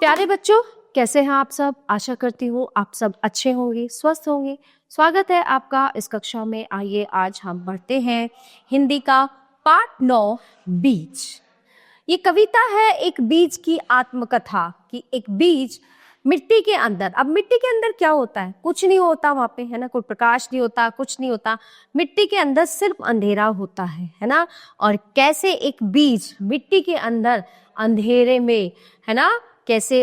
प्यारे बच्चों, कैसे हैं आप सब। आशा करती हूँ आप सब अच्छे होंगे, स्वस्थ होंगे। स्वागत है आपका इस कक्षा में। आइए आज हम पढ़ते हैं हिंदी का पाठ 9 बीज। ये कविता है एक बीज की आत्मकथा कि एक बीज मिट्टी के अंदर। अब मिट्टी के अंदर क्या होता है? कुछ नहीं होता वहां पे, है ना। कोई प्रकाश नहीं होता, कुछ नहीं होता। मिट्टी के अंदर सिर्फ अंधेरा होता है ना। और कैसे एक बीज मिट्टी के अंदर अंधेरे में, है ना, कैसे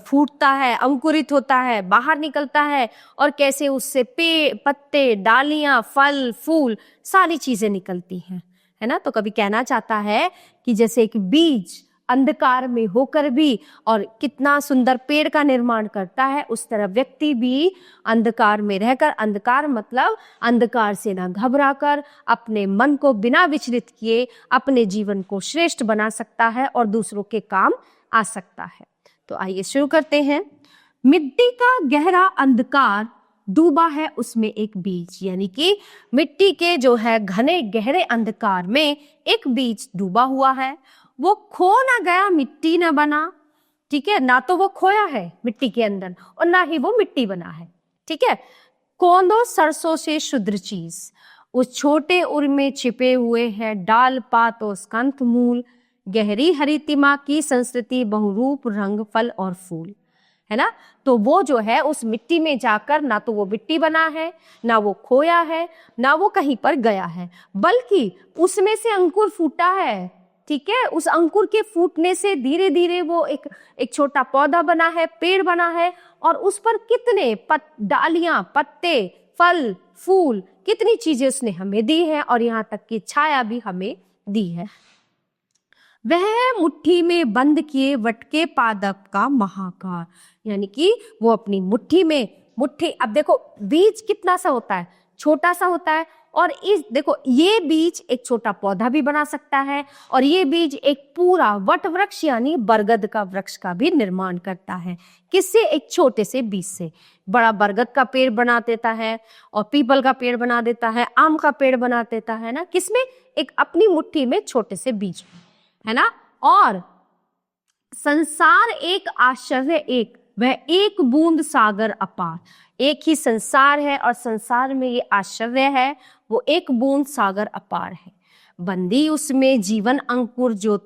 फूटता है, अंकुरित होता है, बाहर निकलता है, और कैसे उससे पेड़, पत्ते, डालियां, फल, फूल, सारी चीजें निकलती हैं, है ना। तो कभी कहना चाहता है कि जैसे एक बीज अंधकार में होकर भी और कितना सुंदर पेड़ का निर्माण करता है, उस तरह व्यक्ति भी अंधकार में रहकर, अंधकार मतलब अंधकार से ना घबराकर, अपने मन को बिना विचलित किए अपने जीवन को श्रेष्ठ बना सकता है और दूसरों के काम आ सकता है। तो आइए शुरू करते हैं। मिट्टी का गहरा अंधकार, डूबा है उसमें एक बीज। यानी कि मिट्टी के जो है घने गहरे अंधकार में एक बीज डूबा हुआ है। वो खो ना गया, मिट्टी ना बना, ठीक है। ना तो वो खोया है मिट्टी के अंदर और ना ही वो मिट्टी बना है, ठीक है। कौंदो सरसों से शुद्र चीज, उस छोटे उर में छिपे हुए हैं डाल पात और स्कंथ मूल, गहरी हरितिमा की संस्कृति, बहुरूप रंग, फल और फूल, है ना। तो वो जो है उस मिट्टी में जाकर ना तो वो मिट्टी बना है, ना वो खोया है, ना वो कहीं पर गया है, बल्कि उसमें से अंकुर फूटा है, ठीक है। उस अंकुर के फूटने से धीरे धीरे वो एक छोटा पौधा बना है, पेड़ बना है, और उस पर कितने डालियां, पत्ते, फल, फूल, कितनी चीजें उसने हमें दी है, और यहाँ तक कि छाया भी हमें दी है। वह मुट्ठी में बंद किए वटके पादप का महाकार, यानी कि वो अपनी मुट्ठी में, मुट्ठी, अब देखो बीज कितना सा होता है, छोटा सा होता है, और इस देखो ये बीज एक छोटा पौधा भी बना सकता है, और ये बीज एक पूरा वट वृक्ष यानी बरगद का वृक्ष का भी निर्माण करता है। किससे? एक छोटे से बीज से बड़ा बरगद का पेड़ बना देता है, और पीपल का पेड़ बना देता है, आम का पेड़ बना देता है ना। किसमें? एक अपनी मुट्ठी में, छोटे से बीज में, है ना। और संसार एक आश्चर्य एक, वह एक बूंद सागर अपार। एक ही संसार है और संसार में ये आश्चर्य है, वो एक बूंद सागर अपार है। बंदी उसमें जीवन अंकुर, जो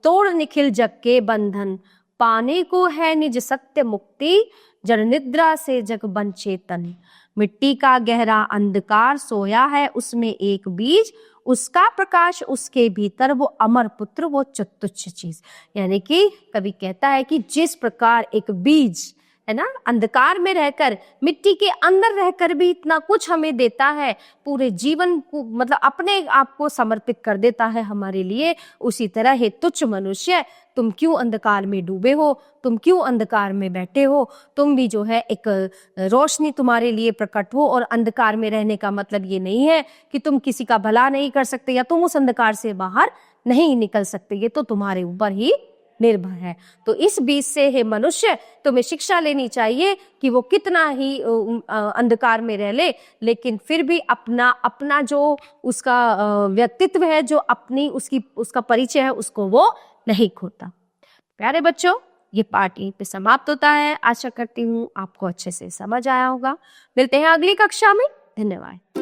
तोड़ निखिल जग के बंधन, पाने को है निज सत्य मुक्ति, जड़ निद्रा से जग बन चेतन। मिट्टी का गहरा अंधकार सोया है उसमें एक बीज, उसका प्रकाश उसके भीतर, वो अमर पुत्र, वो चतुच्छ चीज। यानी कि कवि कहता है कि जिस प्रकार एक बीज, है ना, अंधकार में रहकर, मिट्टी के अंदर रहकर भी इतना कुछ हमें देता है, पूरे जीवन को मतलब अपने आप को समर्पित कर देता है हमारे लिए, उसी तरह हे तुच्छ मनुष्य, तुम क्यों अंधकार में डूबे हो, तुम क्यों अंधकार में बैठे हो। तुम भी जो है एक रोशनी तुम्हारे लिए प्रकट हो, और अंधकार में रहने का मतलब ये नहीं है कि तुम किसी का भला नहीं कर सकते या तुम उस अंधकार से बाहर नहीं निकल सकते, ये तो तुम्हारे ऊपर ही निर्भर है। तो इस बीज से हे मनुष्य तुम्हें शिक्षा लेनी चाहिए कि वो कितना ही अंधकार में रह ले, लेकिन फिर भी अपना जो उसका व्यक्तित्व है, जो अपनी उसका परिचय है, उसको वो नहीं खोता। प्यारे बच्चों, ये पाठ यहीं पे समाप्त होता है। आशा करती हूँ आपको अच्छे से समझ आया होगा। मिलते हैं अगली कक्षा में। धन्यवाद।